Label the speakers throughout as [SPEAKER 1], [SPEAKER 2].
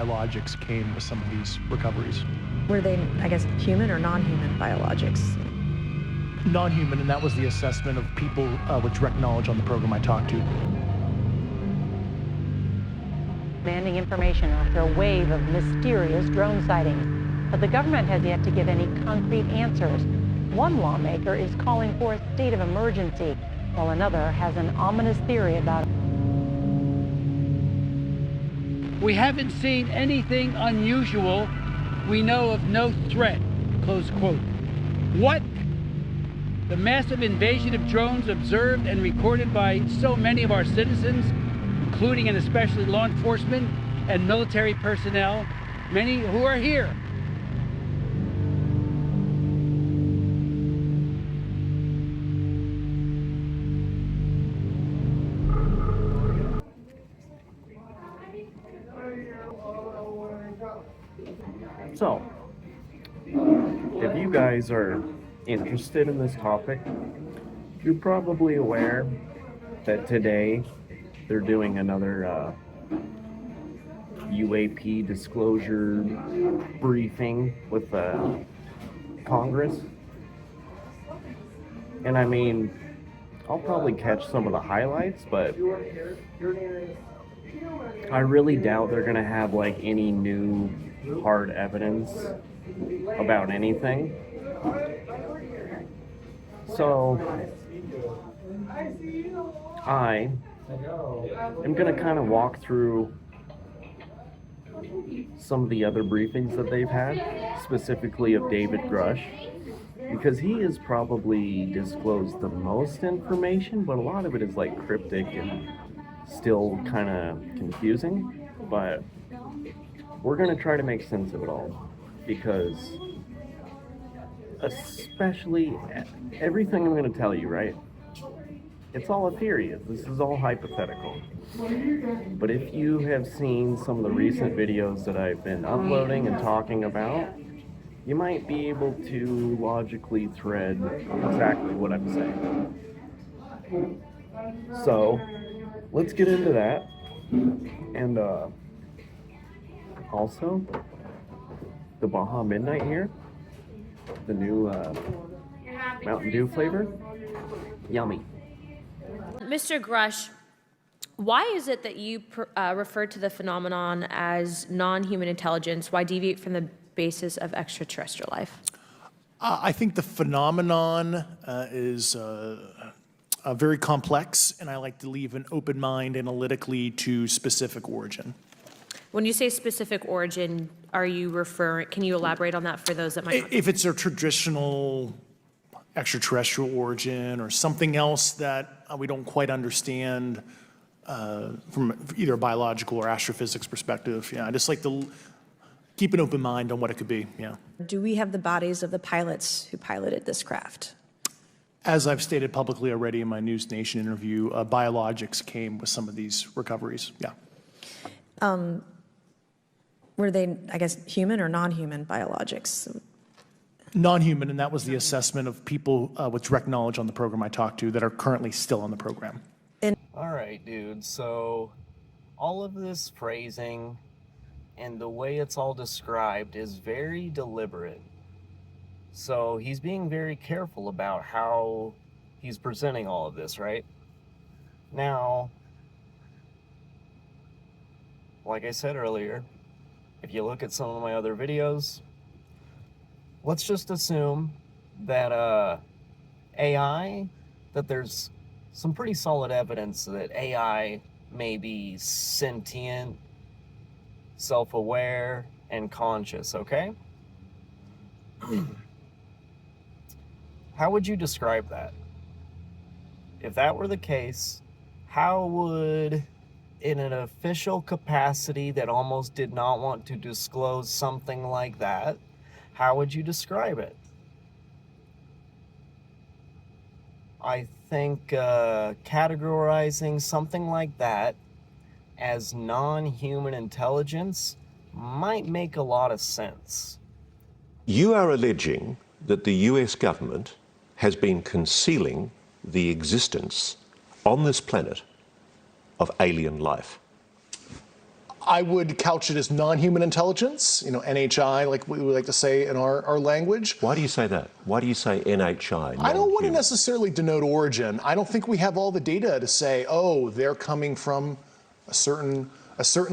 [SPEAKER 1] Biologics came with some of these recoveries.
[SPEAKER 2] Were they, I guess, human or non-human biologics?
[SPEAKER 1] Non-human, and that was the assessment of people with direct knowledge on the program I talked to.
[SPEAKER 3] Demanding information after a wave of mysterious drone sightings. But the government has yet to give any concrete answers. One lawmaker is calling for a state of emergency, while another has an ominous theory about it.
[SPEAKER 4] We haven't seen anything unusual. We know of no threat, close quote. What? The massive invasion of drones observed and recorded by so many of our citizens, including and especially law enforcement and military personnel, many who are here.
[SPEAKER 5] So, if you guys are interested in this topic, you're probably aware that today they're doing another UAP disclosure briefing with Congress. And I mean, I'll probably catch some of the highlights, but I really doubt they're gonna have like any new hard evidence about anything. So I am going to kind of walk through some of the other briefings that they've had, specifically of David Grush, because he has probably disclosed the most information, but a lot of it is like cryptic and still kind of confusing. But we're going to try to make sense of it all, because especially everything I'm going to tell you, right? It's all a theory. This is all hypothetical. But if you have seen some of the recent videos that I've been uploading and talking about, you might be able to logically thread exactly what I'm saying. So, let's get into that. And also, the Baja Midnight here, the new Mountain Dew flavor, yummy.
[SPEAKER 6] Mr. Grush, why is it that you refer to the phenomenon as non-human intelligence? Why deviate from the basis of extraterrestrial life?
[SPEAKER 1] I think the phenomenon is very complex, and I like to leave an open mind analytically to specific origin.
[SPEAKER 6] When you say specific origin, are you referring, can you elaborate on that for those that might not?
[SPEAKER 1] If it's a traditional extraterrestrial origin or something else that we don't quite understand from either a biological or astrophysics perspective, yeah, I just like to keep an open mind on what it could be, yeah.
[SPEAKER 2] Do we have the bodies of the pilots who piloted this craft?
[SPEAKER 1] As I've stated publicly already in my News Nation interview, biologics came with some of these recoveries, yeah.
[SPEAKER 2] Were they, I guess, human or non-human biologics?
[SPEAKER 1] Non-human, and that was the assessment of people with direct knowledge on the program I talked to that are currently still on the program.
[SPEAKER 5] All right, dude, so all of this phrasing and the way it's all described is very deliberate. So he's being very careful about how he's presenting all of this, right? Now, like I said earlier, if you look at some of my other videos, let's just assume that AI, that there's some pretty solid evidence that AI may be sentient, self-aware, and conscious, okay? How would you describe that? If that were the case, how would, in an official capacity that almost did not want to disclose something like that, how would you describe it? I think categorizing something like that as non-human intelligence might make a lot of sense.
[SPEAKER 7] You are alleging that the US government has been concealing the existence on this planet of alien life.
[SPEAKER 1] I would couch it as non-human intelligence, NHI, like we would like to say in our language.
[SPEAKER 7] Why do you say that? Why do you say NHI?
[SPEAKER 1] I don't want to
[SPEAKER 7] non-human?
[SPEAKER 1] necessarily denote origin. I don't think we have all the data to say, oh, they're coming from a certain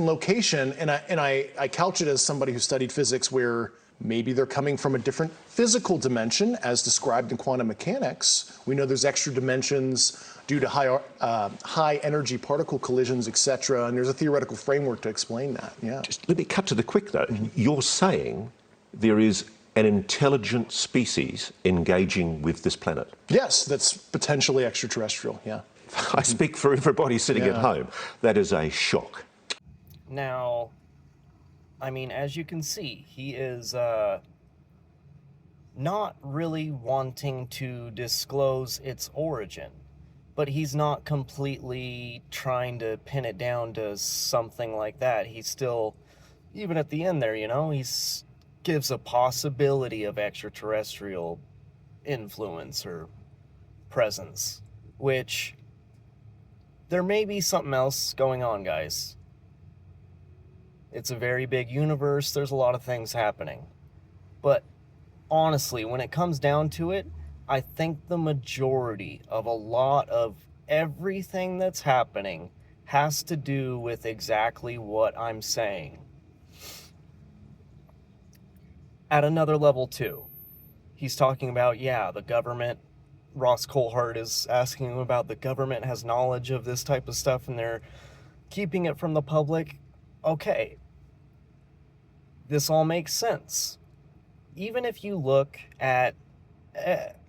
[SPEAKER 1] location, and I couch it as somebody who studied physics where maybe they're coming from a different physical dimension as described in quantum mechanics. We know there's extra dimensions due to high energy particle collisions, et cetera, and there's a theoretical framework to explain that, yeah.
[SPEAKER 7] Just let me cut to the quick though. You're saying there is an intelligent species engaging with this planet.
[SPEAKER 1] Yes, that's potentially extraterrestrial, yeah.
[SPEAKER 7] I speak for everybody sitting at home. That is a shock.
[SPEAKER 5] Now, I mean, as you can see, he is not really wanting to disclose its origin, but he's not completely trying to pin it down to something like that. He's still, even at the end there, he gives a possibility of extraterrestrial influence or presence, which there may be something else going on, guys. It's a very big universe. There's a lot of things happening. But honestly, when it comes down to it, I think the majority of a lot of everything that's happening has to do with exactly what I'm saying. At another level, too, he's talking about, the government. Ross Coulthart is asking him about the government has knowledge of this type of stuff and they're keeping it from the public. Okay, this all makes sense. Even if you look at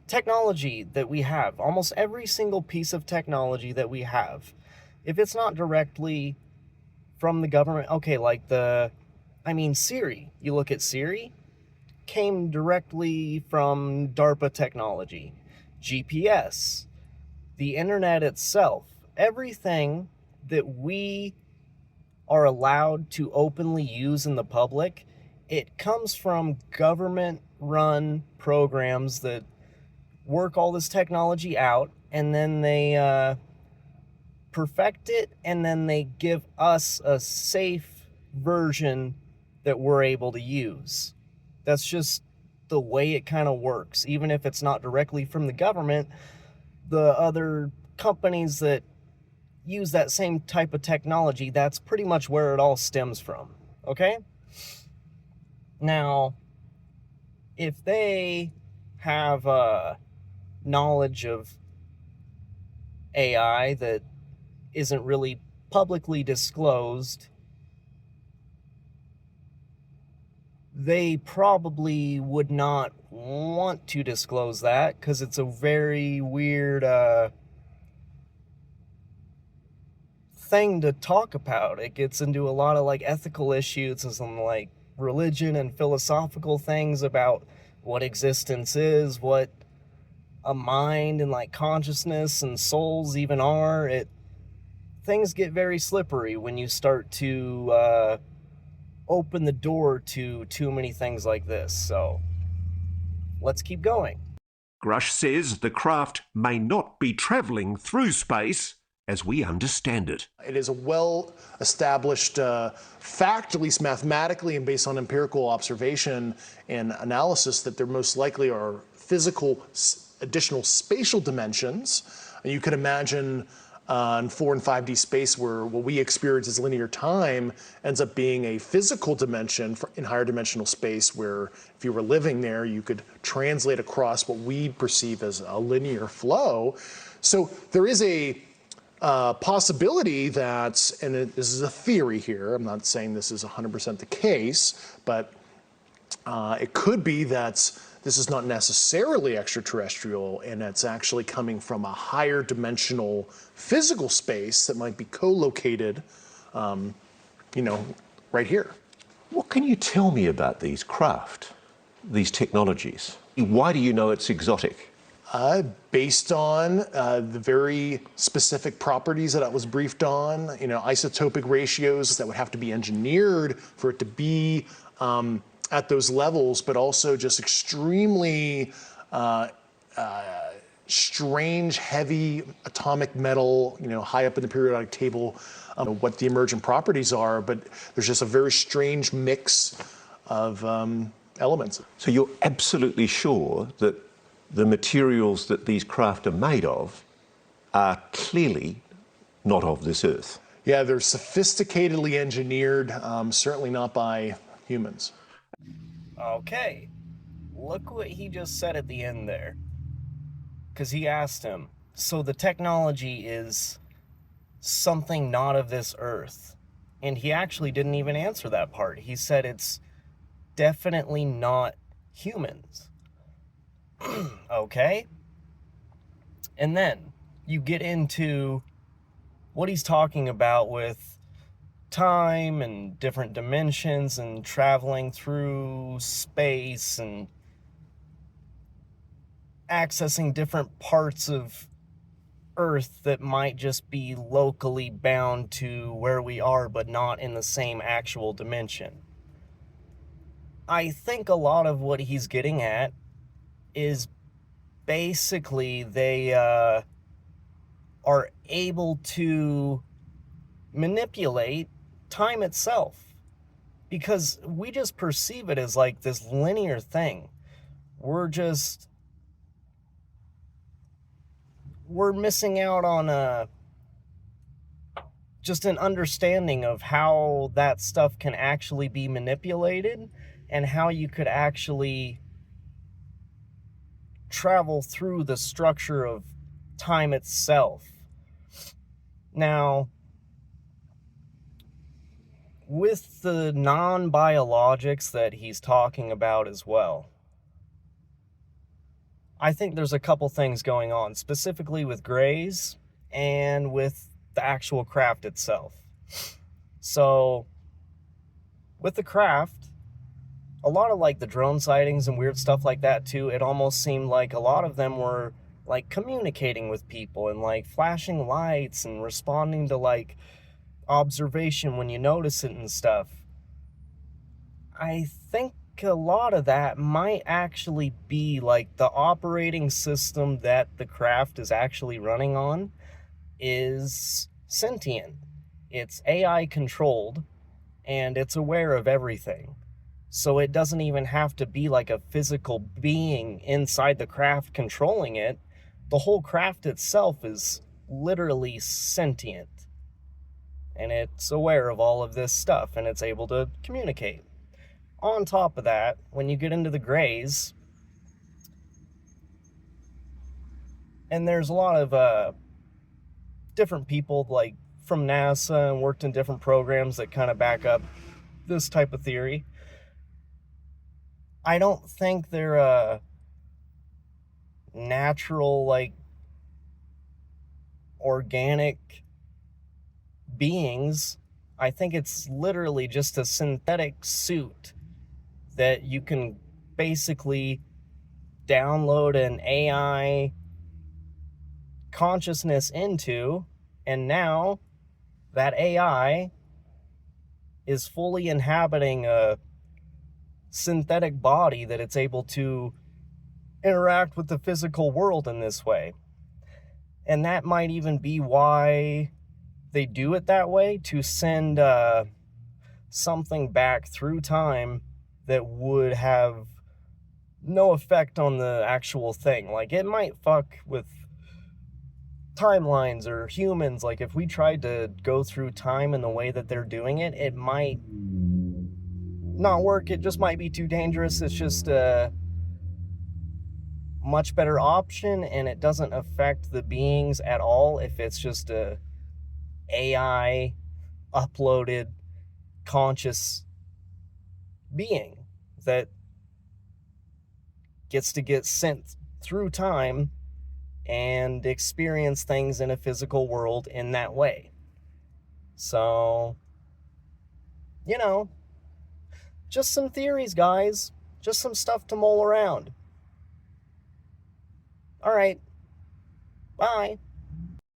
[SPEAKER 5] technology that we have, almost every single piece of technology that we have, if it's not directly from the government, like Siri, you look at Siri, came directly from DARPA technology. GPS, the internet itself, everything that we are allowed to openly use in the public, it comes from government-run programs that work all this technology out, and then they perfect it, and then they give us a safe version that we're able to use. That's just the way it kind of works. Even if it's not directly from the government, the other companies that use that same type of technology, that's pretty much where it all stems from, okay? Now, if they have knowledge of AI that isn't really publicly disclosed, they probably would not want to disclose that because it's a very weird thing to talk about. It gets into a lot of ethical issues and some religion and philosophical things about what existence is, what a mind and consciousness and souls even are. Things get very slippery when you start to open the door to too many things like this. So let's keep going.
[SPEAKER 7] Grush says the craft may not be travelling through space as we understand it.
[SPEAKER 1] It is a well-established fact, at least mathematically and based on empirical observation and analysis, that there most likely are physical additional spatial dimensions. And you could imagine in 4 and 5D space where what we experience as linear time ends up being a physical dimension in higher dimensional space, where if you were living there, you could translate across what we perceive as a linear flow. So there is a possibility that, and this is a theory here, I'm not saying this is 100% the case, but it could be that this is not necessarily extraterrestrial, and it's actually coming from a higher dimensional physical space that might be co-located, right here.
[SPEAKER 7] What can you tell me about these craft, these technologies? Why do you know it's exotic?
[SPEAKER 1] Based on the very specific properties that I was briefed on, isotopic ratios that would have to be engineered for it to be at those levels, but also just extremely strange, heavy atomic metal, high up in the periodic table, what the emergent properties are, but there's just a very strange mix of elements.
[SPEAKER 7] So you're absolutely sure that the materials that these craft are made of are clearly not of this earth?
[SPEAKER 1] Yeah, they're sophisticatedly engineered, certainly not by humans.
[SPEAKER 5] Okay, look what he just said at the end there. Because he asked him, so the technology is something not of this earth. And he actually didn't even answer that part. He said it's definitely not humans. Okay? And then you get into what he's talking about with time and different dimensions and traveling through space and accessing different parts of Earth that might just be locally bound to where we are, but not in the same actual dimension. I think a lot of what he's getting at is basically they are able to manipulate time itself, because we just perceive it as like this linear thing. We're missing out on just an understanding of how that stuff can actually be manipulated and how you could actually travel through the structure of time itself. Now, with the non-biologics that he's talking about as well, I think there's a couple things going on, specifically with Greys and with the actual craft itself. So, with the craft, a lot of like the drone sightings and weird stuff like that too, it almost seemed like a lot of them were like communicating with people and like flashing lights and responding to like observation when you notice it and stuff. I think a lot of that might actually be like the operating system that the craft is actually running on is sentient. It's AI controlled and it's aware of everything. So it doesn't even have to be like a physical being inside the craft controlling it. The whole craft itself is literally sentient. And it's aware of all of this stuff and it's able to communicate. On top of that, when you get into the Greys, and there's a lot of different people like from NASA and worked in different programs that kind of back up this type of theory. I don't think they're natural, like, organic beings. I think it's literally just a synthetic suit that you can basically download an AI consciousness into, and now that AI is fully inhabiting a synthetic body that it's able to interact with the physical world in this way. And that might even be why they do it that way, to send something back through time that would have no effect on the actual thing. Like, it might fuck with timelines or humans. Like, if we tried to go through time in the way that they're doing it, it might not work. It just might be too dangerous. It's just a much better option, and it doesn't affect the beings at all if it's just a AI uploaded conscious being that gets to get sent through time and experience things in a physical world in that way. So, just some theories, guys. Just some stuff to mull around. All right. Bye.